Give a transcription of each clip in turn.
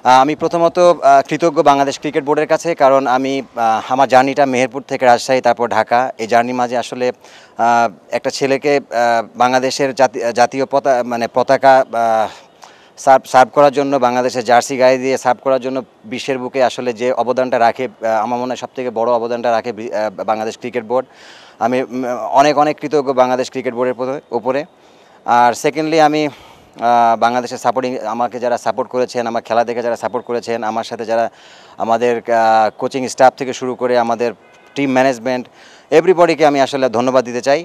আমি প্রথমত কৃতজ্ঞ বাংলাদেশ ক্রিকেট বোর্ডের কাছে, কারণ আমি আমার জার্নিটা মেহেরপুর থেকে রাজশাহী তারপর ঢাকা, এই জার্নির মাঝে আসলে একটা ছেলেকে বাংলাদেশের জাতীয় পতাকা সার্ভ করার জন্য, বাংলাদেশের জার্সি গায়ে দিয়ে সার্ভ করার জন্য বিশ্বের বুকে আসলে যে অবদানটা রাখে, আমার মনে হয় সবথেকে বড় অবদানটা রাখে বাংলাদেশ ক্রিকেট বোর্ড। আমি অনেক অনেক কৃতজ্ঞ বাংলাদেশ ক্রিকেট বোর্ডের উপরে। আর সেকেন্ডলি আমি বাংলাদেশের আমাকে যারা সাপোর্ট করেছেন, আমার খেলা দেখে যারা সাপোর্ট করেছেন, আমার সাথে যারা আমাদের কোচিং স্টাফ থেকে শুরু করে আমাদের টিম ম্যানেজমেন্ট, এভরিবডিকে আমি আসলে ধন্যবাদ দিতে চাই।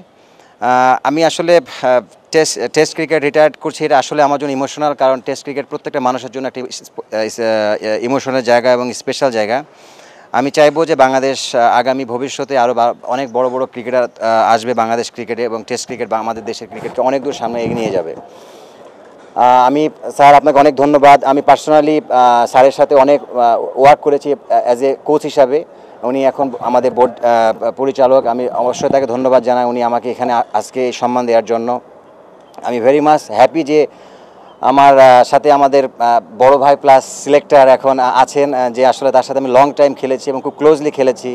আমি আসলে টেস্ট ক্রিকেট রিটায়ার্ড করছি, এটা আসলে আমার জন্য ইমোশনাল, কারণ টেস্ট ক্রিকেট প্রত্যেকটা মানুষের জন্য একটি ইমোশনাল জায়গা এবং স্পেশাল জায়গা। আমি চাইবো যে বাংলাদেশ আগামী ভবিষ্যতে আরও অনেক বড় বড় ক্রিকেটার আসবে বাংলাদেশ ক্রিকেটে, এবং টেস্ট ক্রিকেট বা আমাদের দেশের ক্রিকেটকে অনেক দূর সামনে এগিয়ে নিয়ে যাবে। আমি স্যার, আপনাকে অনেক ধন্যবাদ। আমি পার্সোনালি স্যারের সাথে অনেক ওয়ার্ক করেছি অ্যাজ এ কোচ হিসাবে। উনি এখন আমাদের বোর্ড পরিচালক। আমি অবশ্যই তাকে ধন্যবাদ জানাই উনি আমাকে এখানে আজকে সম্মান দেওয়ার জন্য। আমি ভেরি মাচ হ্যাপি যে আমার সাথে আমাদের বড় ভাই প্লাস সিলেক্টর এখন আছেন, যে আসলে তার সাথে আমি লং টাইম খেলেছি এবং খুব ক্লোজলি খেলেছি,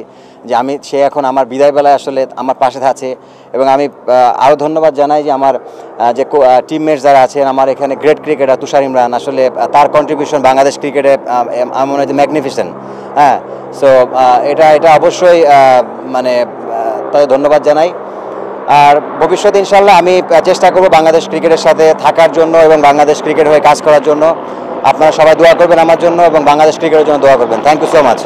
যে সে এখন আমার বিদায়বেলায় আসলে আমার পাশে আছে। এবং আমি আরও ধন্যবাদ জানাই যে আমার যে টিমমেটস যারা আছেন, আমার এখানে গ্রেট ক্রিকেটার তুষার ইমরান, আসলে তার কন্ট্রিবিউশন বাংলাদেশ ক্রিকেটে আমার মনে হয় ম্যাগনিফিসেন্ট। হ্যাঁ, সো এটা অবশ্যই তাদের ধন্যবাদ জানাই। আর ভবিষ্যতে ইনশাল্লাহ আমি চেষ্টা করব বাংলাদেশ ক্রিকেটের সাথে থাকার জন্য এবং বাংলাদেশ ক্রিকেট হয়ে কাজ করার জন্য। আপনারা সবাই দোয়া করবেন আমার জন্য এবং বাংলাদেশ ক্রিকেটের জন্য দোয়া করবেন। Thank you so much.